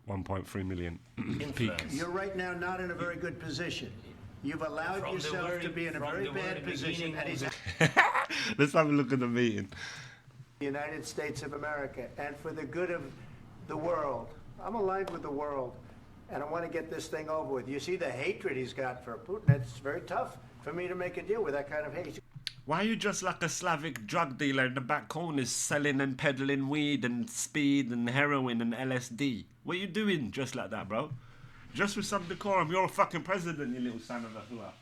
1.3 million peak. You're right now not in a very good position. You've allowed yourself to be in a very bad position. And he's Let's have a look at the meeting. the United States of America and for the good of the world. I'm aligned with the world, and I want to get this thing over with. You see the hatred he's got for Putin. It's very tough for me to make a deal with that kind of hate. Why are you just like a Slavic drug dealer in the back corners selling and peddling weed and speed and heroin and LSD? What are you doing just like that, bro? Just with some decorum. You're a fucking president, you little son of a hua.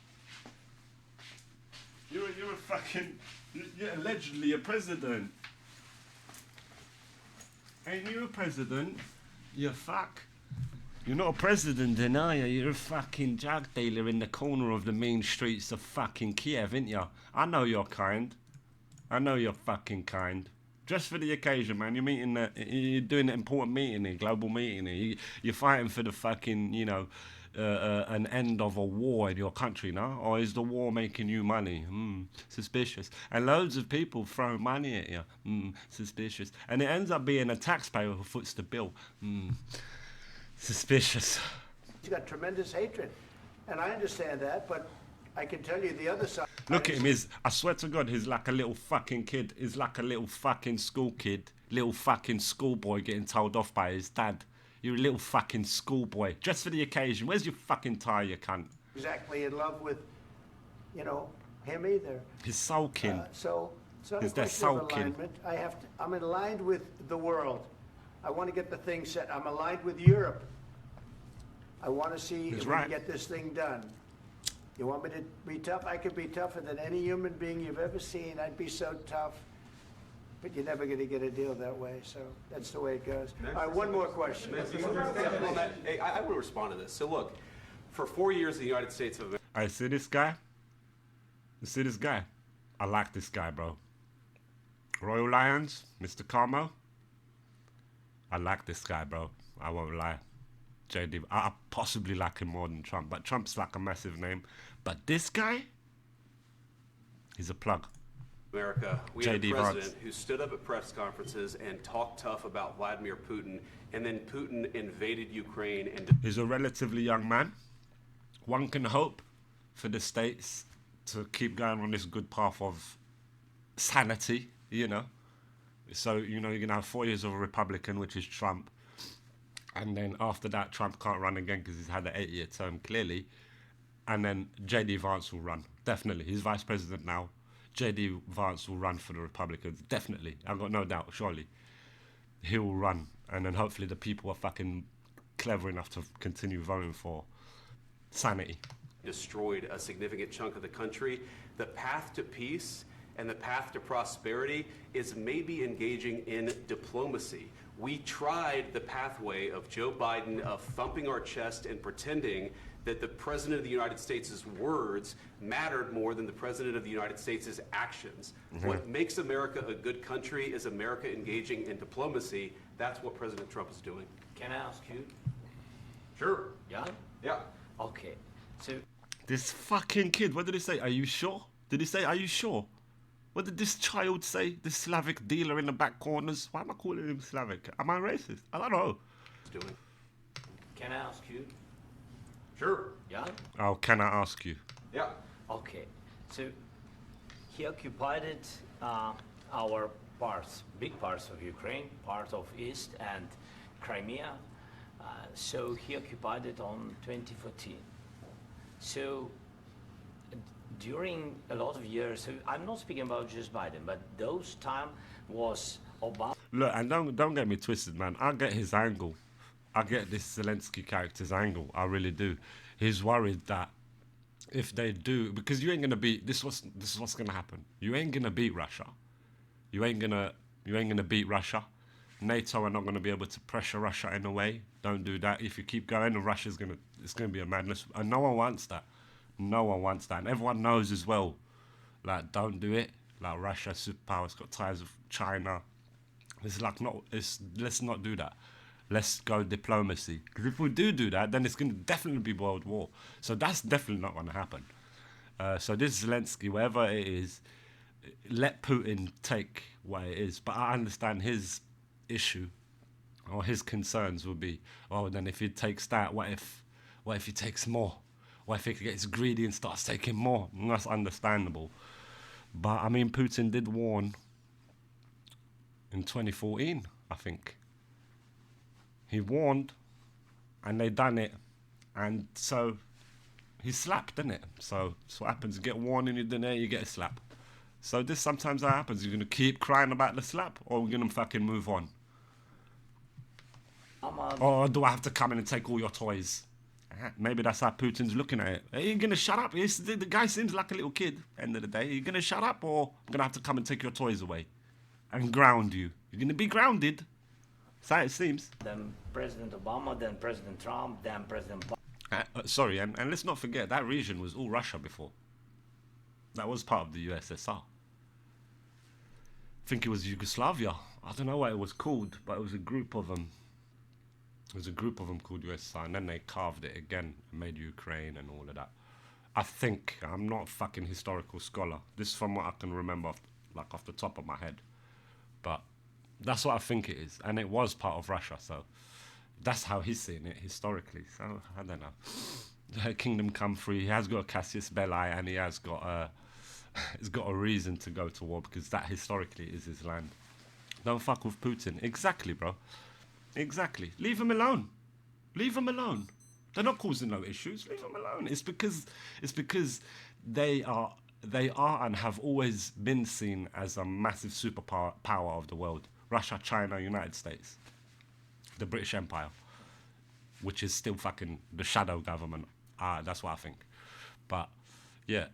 You're a fucking... You're allegedly a president. Ain't you a president? You fuck. You're not a president, then, are you? You're a fucking drug dealer in the corner of the main streets of fucking Kiev, ain't you? I know you're kind. I know you're fucking kind. Just for the occasion, man. You're doing an important meeting here, global meeting here. You're fighting for the fucking, you know, an end of a war in your country, no? Or is the war making you money? Suspicious. And loads of people throw money at you. Suspicious. And it ends up being a taxpayer who foots the bill. Suspicious. He's got tremendous hatred, and I understand that, but I can tell you the other side. Look at him, I swear to God, he's like a little fucking kid. He's like a little fucking school kid. Little fucking schoolboy getting told off by his dad. You're a little fucking schoolboy. Just for the occasion. Where's your fucking tie, you cunt? Exactly in love with, you know, him either. He's sulking. So Is there sulking? I'm aligned with the world. I want to get the thing set. I'm aligned with Europe. I want to see if we can get this thing done. You want me to be tough? I could be tougher than any human being you've ever seen. I'd be so tough. But you're never going to get a deal that way, so that's the way it goes. All right, one more question. Hey, I will respond to this. So look, for 4 years in the United States of America... I see this guy. You see this guy? I like this guy, bro. Royal Lions, Mr. Carmo. I like this guy, bro. I won't lie. JD, I possibly like him more than Trump, but Trump's like a massive name. But this guy, he's a plug. America, we had a president who stood up at press conferences and talked tough about Vladimir Putin, and then Putin invaded Ukraine and... He's a relatively young man. One can hope for the States to keep going on this good path of sanity, you know. So, you know, you're going to have 4 years of a Republican, which is Trump. And then after that, Trump can't run again because he's had an 8-year term, clearly. And then J.D. Vance will run, definitely. He's vice president now. J.D. Vance will run for the Republicans, definitely. I've got no doubt, surely. He will run. And then hopefully the people are fucking clever enough to continue voting for sanity. Destroyed a significant chunk of the country. The path to peace and the path to prosperity is maybe engaging in diplomacy. We tried the pathway of Joe Biden of thumping our chest and pretending that the President of the United States' words mattered more than the President of the United States' actions. What makes America a good country is America engaging in diplomacy. That's what President Trump is doing. Can I ask you? Sure. Yeah? Yeah. Okay. So... This fucking kid, what did he say? Are you sure? Did he say, are you sure? What did this child say? This Slavic dealer in the back corners? Why am I calling him Slavic? Am I racist? I don't know. Can I ask you? Sure. Yeah? Oh, can I ask you? Yeah. Okay. So he occupied our parts, big parts of Ukraine, part of East and Crimea. So he occupied it on 2014. So during a lot of years, so I'm not speaking about just Biden, but those time was Obama. Look, and don't get me twisted, man. I get his angle. I get this Zelensky character's angle. I really do. He's worried that if they do, because you ain't gonna beat. This is what's gonna happen. You ain't gonna beat Russia. You ain't gonna beat Russia. NATO are not gonna be able to pressure Russia in a way. Don't do that. If you keep going, it's gonna be a madness, and no one wants that. No one wants that, and everyone knows as well. Like, don't do it. Like, Russia, superpower, it's got ties with China. Let's not do that. Let's go diplomacy. Because if we do that, then it's going to definitely be world war. So that's definitely not going to happen. So this Zelensky, whatever it is, let Putin take what it is. But I understand his issue or his concerns would be, oh, then if he takes that, what if he takes more? What if he gets greedy and starts taking more? And that's understandable. But I mean, Putin did warn in 2014, I think. He warned, and they done it, and so he slapped, didn't it? So that's what happens. You get warned and you didn't, you get a slap. So this sometimes that happens. You're gonna keep crying about the slap, or we're gonna fucking move on. Or do I have to come in and take all your toys? Maybe that's how Putin's looking at it. Are you gonna shut up? The guy seems like a little kid. End of the day, are you gonna shut up, or I'm gonna have to come and take your toys away and ground you? You're gonna be grounded. That's how it seems. Then President Obama, then President Trump, then President sorry, and let's not forget that region was all Russia before. That was part of the USSR. I think it was Yugoslavia. I don't know what it was called, but it was a group of them. It was a group of them called USSR, and then they carved it again and made Ukraine and all of that. I think, I'm not a fucking historical scholar. This is from what I can remember, off the top of my head. But that's what I think it is, and it was part of Russia, so that's how he's seeing it historically. So I don't know. Kingdom Come Free. He has got a Cassius Belli, and he has got he's got a reason to go to war, because that historically is his land. Don't fuck with Putin. Exactly, bro. Exactly. Leave him alone. Leave him alone. They're not causing no issues. Leave them alone. It's because they are and have always been seen as a massive superpower of the world. Russia, China, United States, the British Empire, which is still fucking the shadow government. That's what I think. But yeah,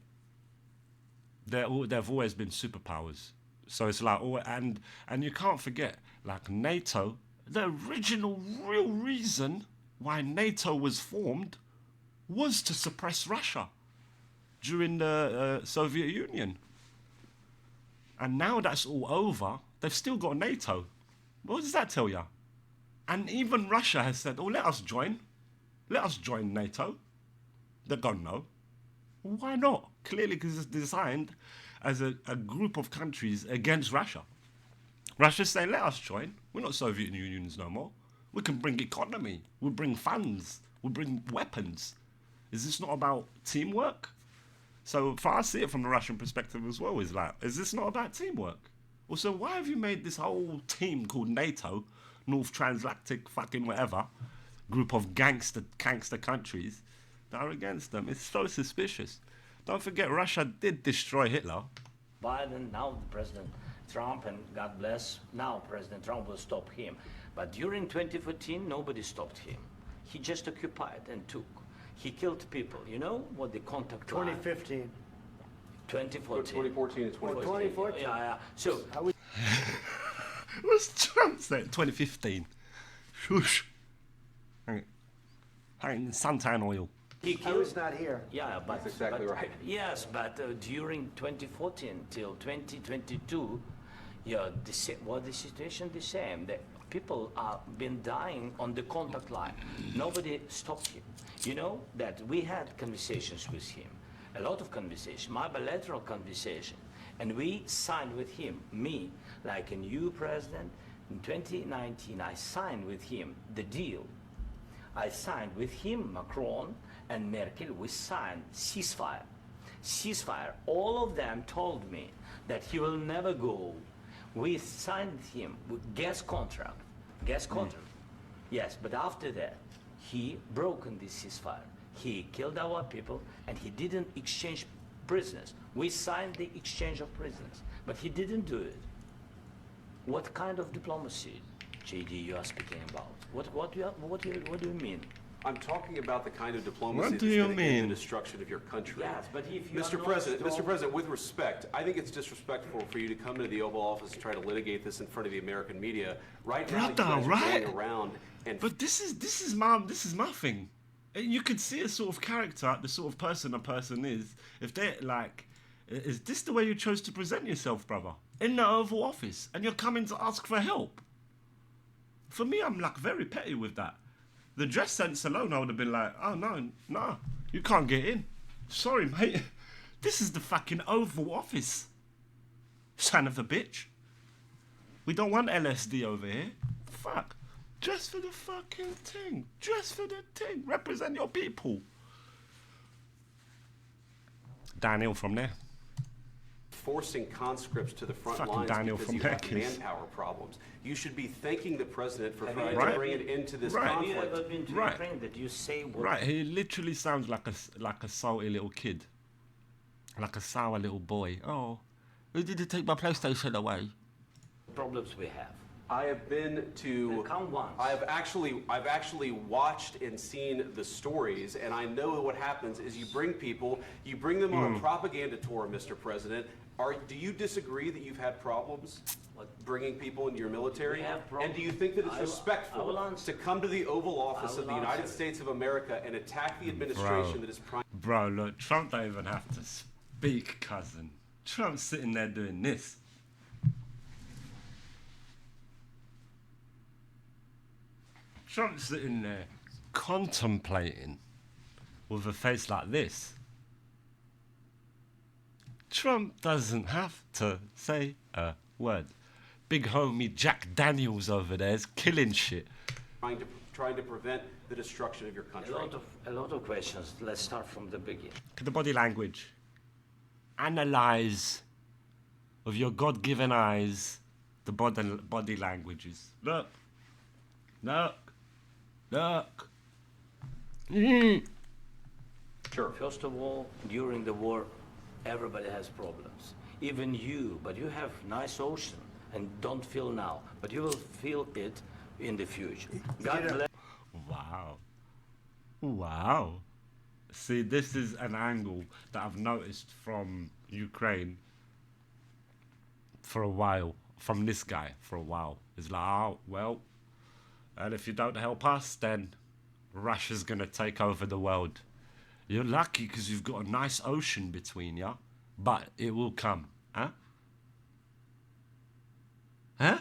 they've always been superpowers. So it's like, and you can't forget, like NATO. The original real reason why NATO was formed was to suppress Russia during the Soviet Union. And now that's all over, they've still got NATO. What does that tell you? And even Russia has said, oh, let us join. Let us join NATO. They're gone, no. Why not? Clearly because it's designed as a group of countries against Russia. Russia's saying, let us join. We're not Soviet Unions no more. We can bring economy. We'll bring funds. We'll bring weapons. Is this not about teamwork? So I see it from the Russian perspective as well. Is like, is this not about teamwork? Also, why have you made this whole team called NATO, North Transatlantic fucking whatever, group of gangster countries that are against them? It's so suspicious. Don't forget, Russia did destroy Hitler. Biden, now President Trump, and God bless, now President Trump will stop him. But during 2014, nobody stopped him. He just occupied and took. He killed people. You know what the contact 2015. 2014. 2014 and 2015. 2014. Yeah. So, What's Trump saying? 2015. Shush. Hang suntan oil. I was not here. Yeah, but That's exactly right. Yes, but during 2014 till 2022, yeah, the situation the same. The people are been dying on the contact line. Nobody stopped him. You know that we had conversations with him, a lot of conversation, my bilateral conversation, and we signed with him. Me, like a new president in 2019, I signed with him the deal. I signed with him, Macron and Merkel, we signed ceasefire. Ceasefire. All of them told me that he will never go. We signed him with gas contract. Gas contract. Yes, but after that, he broken this ceasefire. He killed our people and he didn't exchange prisoners. We signed the exchange of prisoners, but he didn't do it. What kind of diplomacy, JD, you are speaking about? What do you mean? I'm talking about the kind of diplomacy What do that's you going to end mean? the destruction of your country. Yes, but if you Mr. President, with respect, I think it's disrespectful for you to come into the Oval Office and try to litigate this in front of the American media. Right now, you guys are going around and But this is my thing. You can see a sort of character, the sort of person a person is. If they're like, is this the way you chose to present yourself, brother? In the Oval Office, and you're coming to ask for help. For me, I'm like very petty with that. The dress sense alone, I would have been like, oh no, you can't get in. Sorry, mate. This is the fucking Oval Office. Son of a bitch. We don't want LSD over here. Fuck. Just for the fucking thing. Just for the thing. Represent your people. Daniel from there. Forcing conscripts to the front Fucking lines Daniel because from you have Hackers. manpower problems. You should be thanking the president for Have trying you to ever bring it into this Right. Have you conflict. ever been to Right. Ukraine that you say what Right, he literally sounds like a salty little kid. Like a sour little boy. Oh, who did you take my PlayStation away? problems we have? I have been to. Then come once. I've actually watched and seen the stories, and I know what happens is you bring them on a propaganda tour, Mr. President. Do you disagree that you've had problems bringing people into your military? We have And do you think that it's I will respectful answer. to come to the Oval Office I of the will United answer. States of America and attack the administration that is trying? Bro, look, Trump don't even have to speak, cousin. Trump's sitting there doing this. Trump's sitting there contemplating with a face like this. Trump doesn't have to say a word. Big homie Jack Daniels over there is killing shit. Trying to prevent the destruction of your country. a lot of questions. Let's start from the beginning. Look at the body language. Analyze with your God-given eyes the body languages. Look. Look. Look. Sure. First of all, during the war, everybody has problems. Even you, but you have nice ocean and don't feel now, but you will feel it in the future. God bless. Wow. Wow. See, this is an angle that I've noticed from Ukraine for a while, from this guy for a while. It's like, oh, well, and if you don't help us, then Russia's going to take over the world. You're lucky because you've got a nice ocean between you, but it will come. Huh? Huh?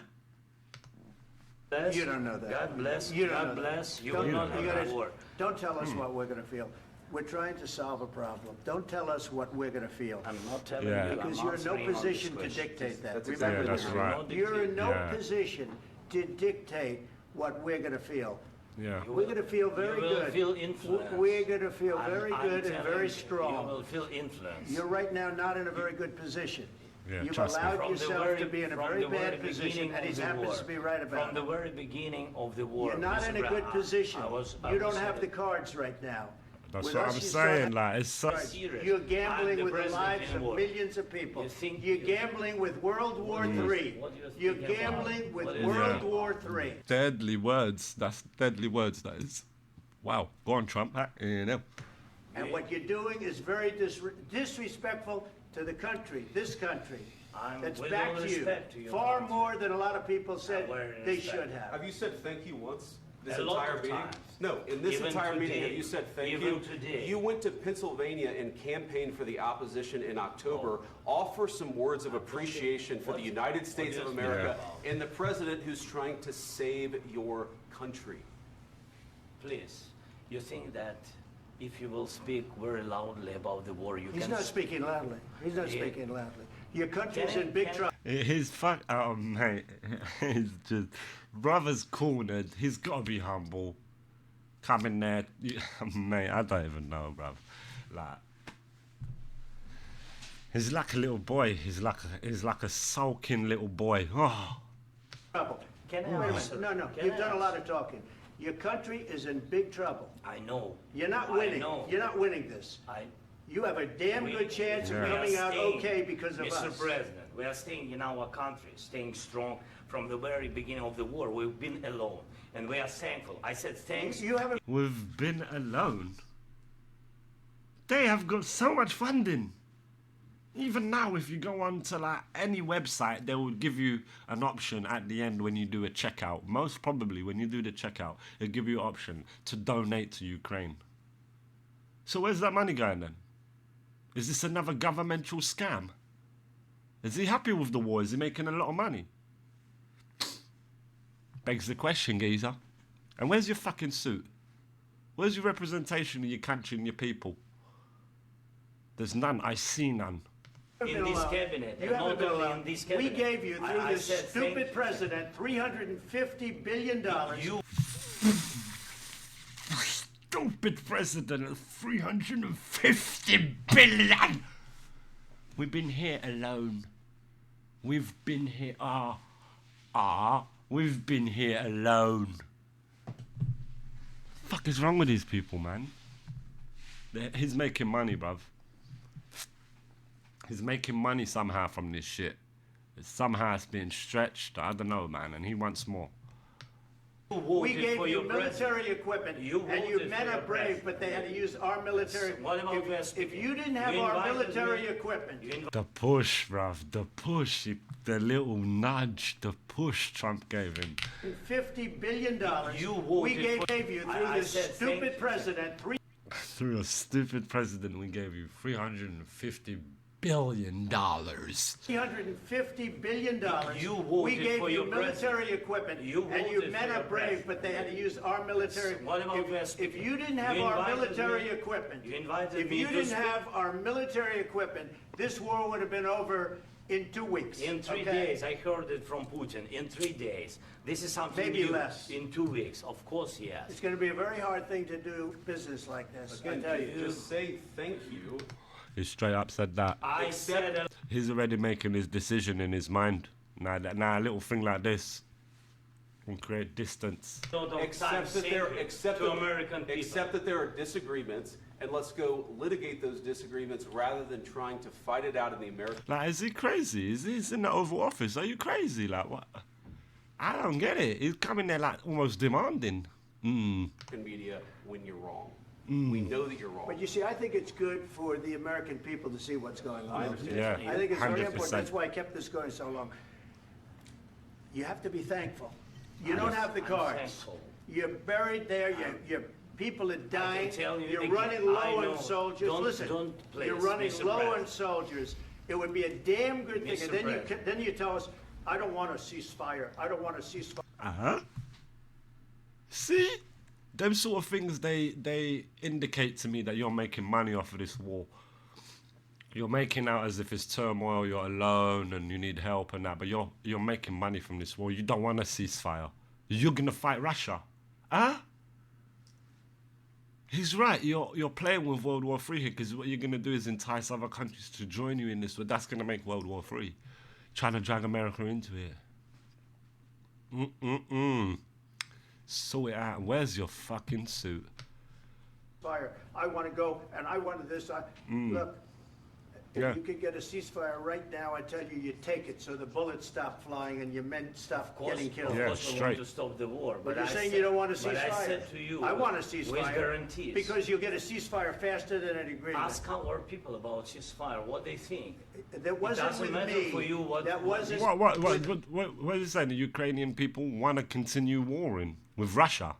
You don't know that. God bless. You don't God know that. bless. You Don't- will not you have gotta- a war. Don't tell us what we're going to feel. We're trying to solve a problem. Don't tell us what we're going to feel. I'm not telling Yeah. you. I'm Because you're in no answering on this position to question. dictate that. That's Remember exactly this. what you're right. You're in no Yeah. position to dictate what we're going to feel. Yeah. We're going to feel very You will good. feel influenced. We're going to feel I'm- very I'm good and telling very you, strong. You will feel influence. You're right now not in a very good position. Yeah, You've trust me. allowed From the yourself very- to be in a from very the very bad position, beginning and he of the happens war. to be right about From the it. very beginning of the war. You're not in a Mr. good Brown, position. I You don't was have the saying- cards right now. That's With what us, I'm you start- saying. Like, it's so. Serious. You're I'm gambling the with the president lives in of war. millions of people. You think You're you- gambling with World War III. What you're You're speaking about? gambling with What is World it? War III. Deadly words. That's deadly words. That is. Wow. Go on, Trump. You know. And what you're doing is very disrespectful to the country, this country. That's with back all to you. respect to your Far country. more than a lot of people said very they respect. should have. Have you said thank you once? This A lot entire of meeting? times. No, in this Even entire meeting, have today. you said thank Even you? today. You went to Pennsylvania and campaigned for the opposition in October. Offer some words of appreciation for the United States of you America speaking and the president who's trying to save your country. Please, you think that if you will speak very loudly about the war, you He's can... not speaking loudly. He's not Yeah. speaking loudly. Your country's Can I- in big can I- trouble. His fuck. Oh, mate. He's just. Brother's cornered. He's got to be humble. Come in there. Mate, I don't even know, bruv. Like. He's like a little boy. He's like a sulking little boy. Oh. Trouble. Can I Wait a answer? minute. No, Can you've I done a lot answer? of talking. Your country is in big trouble. I know. You're not I winning. know. You're not winning this. You have a damn good chance of we are coming out staying, okay because of Mr. us. President, we are staying in our country, staying strong from the very beginning of the war. We've been alone, and we are thankful. I said thanks. You haven't. We've been alone. They have got so much funding. Even now, if you go on to like any website, they will give you an option at the end when you do a checkout. Most probably, when you do the checkout, it'll give you an option to donate to Ukraine. So where's that money going then? Is this another governmental scam? Is he happy with the war? Is he making a lot of money? Begs the question, geezer. And where's your fucking suit? Where's your representation of your country and your people? There's none. I see none. in this cabinet, You and haven't not been only alone. in this cabinet. We gave you, through I this said stupid president, $350 billion. You Stupid president, 350 billion. We've been here alone. We've been here. We've been here alone. Fuck is wrong with these people, man? He's making money, bruv. He's making money somehow from this shit. Somehow it's being stretched. I don't know, man. And he wants more. We gave you military equipment, and your men are brave, but they had to use our military. If you didn't have our military equipment, the push, bruv, the push, the little nudge, the push Trump gave him. $50 billion. We gave you through this stupid president. Through a stupid president, we gave you $350 billion. $350 billion. We gave you military equipment, and your men are brave, but they had to use our military. If you didn't have our military equipment, this war would have been over in 2 weeks. In 3 days, I heard it from Putin. In 3 days, this is something maybe new. Less. In 2 weeks, of course, yes. It's going to be a very hard thing to do business like this. I tell you. Just say thank you. He straight up said that. I said He's already making his decision in his mind. Now a little thing like this can create distance. Except that there are disagreements, and let's go litigate those disagreements rather than trying to fight it out in the American. Like, is he crazy? Is he in the Oval Office? Are you crazy? Like, what? I don't get it. He's coming there like almost demanding. Media when you're wrong. We know that you're wrong. But you see, I think it's good for the American people to see what's going on. I understand. Yeah, I think it's very 100%. important. That's why I kept this going so long. You have to be thankful. You don't have the cards. thankful. You're buried there. Your people are dying. tell you You're again, running I low know. on soldiers. Don't- Listen, don't you're please, running Mr. low on President. soldiers. It would be a damn good thing. Mr. And President. then you tell us, I don't want a ceasefire. I don't want a ceasefire. See? Them sort of things, they indicate to me that you're making money off of this war. You're making out as if it's turmoil, you're alone and you need help and that, but you're making money from this war. You don't want a ceasefire. You're gonna fight Russia. He's right, you're playing with World War III here, because what you're gonna do is entice other countries to join you in this war. That's gonna make World War III. Trying to drag America into it. Sort it out. Where's your fucking suit? Fire. I want to go, and I wanted this. Look, if you could get a ceasefire right now, I tell you, you take it so the bullets stop flying and your men stop getting killed. Yeah, Of course, we straight. want to stop the war. But you're I saying said- you don't want a But I ceasefire. said to you, I want a with ceasefire. guarantees. Because you'll get a ceasefire faster than an agreement. Ask our people about ceasefire, what they think. That wasn't doesn't with matter me. for you what- That what wasn't. What is it saying? The Ukrainian people want to continue warring with Russia.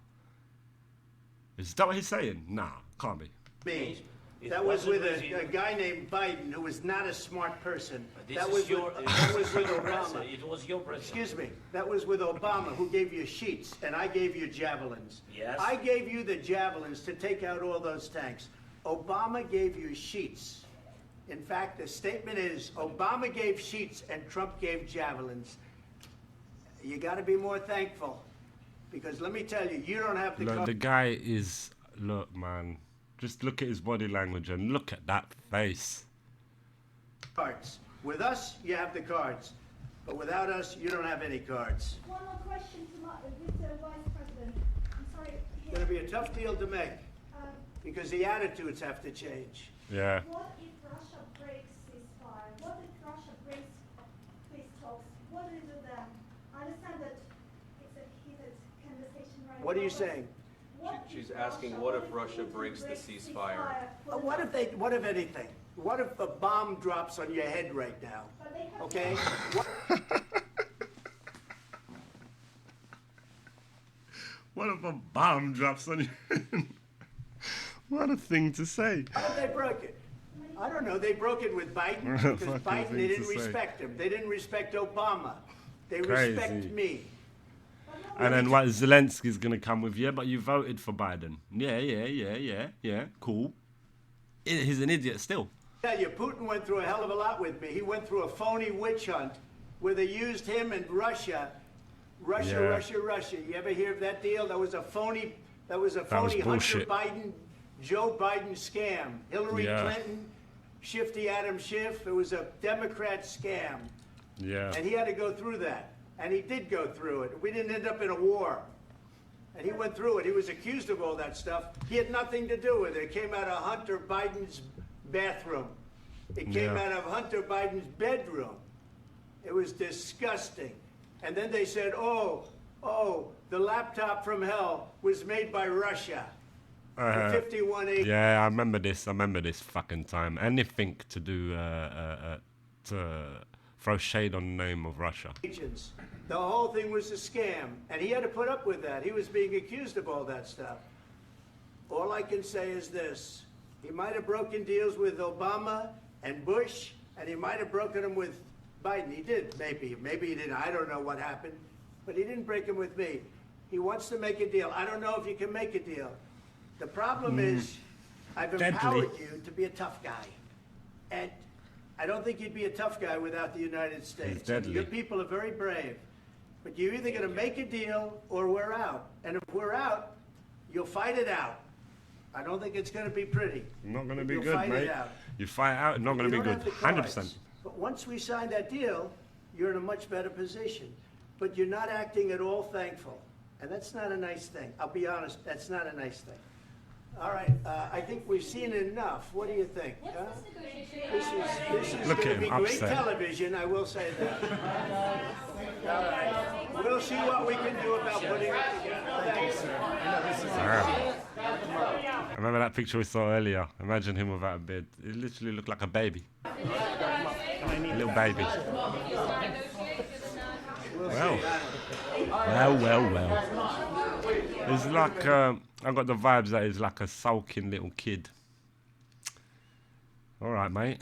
Is that what he's saying? Nah, can't be. Me. It That was wasn't with with a guy named Biden, who was not a smart person. This That is was your, with, that was with your Obama. president. It was your president. Excuse me. That was with Obama, who gave you sheets, and I gave you javelins. Yes. I gave you the javelins to take out all those tanks. Obama gave you sheets. In fact, the statement is Obama gave sheets and Trump gave javelins. You got to be more thankful, because let me tell you, you don't have the. Look, the guy is. Look, man. Just look at his body language and look at that face. Cards. With us, you have the cards. But without us, you don't have any cards. One more question to Mr. Vice President. I'm sorry. It's going to be a tough deal to make, Uh, because the attitudes have to change. Yeah. what if Russia breaks ceasefire? What if Russia breaks peace talks? What do you do then? I understand that it's a heated conversation right now. What are you but saying? what She's if asking, what if Russia breaks the ceasefire? What if anything? What if a bomb drops on your head right now? But they have Okay? What if a bomb drops on you? What a thing to say. How did they break it? I don't know. They broke it with Biden, because Fucking Biden, thing they to didn't say. respect him. They didn't respect Obama. They Crazy. respect me. And then what Zelensky's gonna come with? Yeah, but you voted for Biden. Yeah, cool. He's an idiot still. tell you, Putin went through a hell of a lot with me. He went through a phony witch hunt where they used him and Russia. Russia. You ever hear of that deal? That was a phony Hunter Biden, Joe Biden scam. Hillary Clinton, Shifty Adam Schiff. It was a Democrat scam. Yeah. And he had to go through that. And he did go through it. We didn't end up in a war. And he went through it. He was accused of all that stuff. He had nothing to do with it. It came out of Hunter Biden's bathroom. It came out of Hunter Biden's bedroom. It was disgusting. And then they said, oh, the laptop from hell was made by Russia. The 5180. Yeah, I remember this fucking time. Anything to do, to throw shade on the name of Russia. The whole thing was a scam. And he had to put up with that. He was being accused of all that stuff. All I can say is this. He might have broken deals with Obama and Bush, and he might have broken them with Biden. He did, maybe. Maybe he didn't. I don't know what happened. But he didn't break them with me. He wants to make a deal. I don't know if you can make a deal. The problem is, I've empowered you to be a tough guy. And I don't think you'd be a tough guy without the United States. Your people are very brave. But you're either going to make a deal or we're out. And if we're out, you'll fight it out. I don't think it's going to be pretty. Not going to be good, mate. You fight out, not going to be good. 100%. But once we sign that deal, you're in a much better position. But you're not acting at all thankful. And that's not a nice thing. I'll be honest, that's not a nice thing. All right, I think we've seen enough. What do you think? Huh? This is going to be great television, I will say that. All right. We'll see what we can do about putting it together. Thank you, sir. I remember that picture we saw earlier. Imagine him without a beard. It literally looked like a baby. A little baby. Well. It's like, I got the vibes that he's like a sulking little kid. Alright, mate.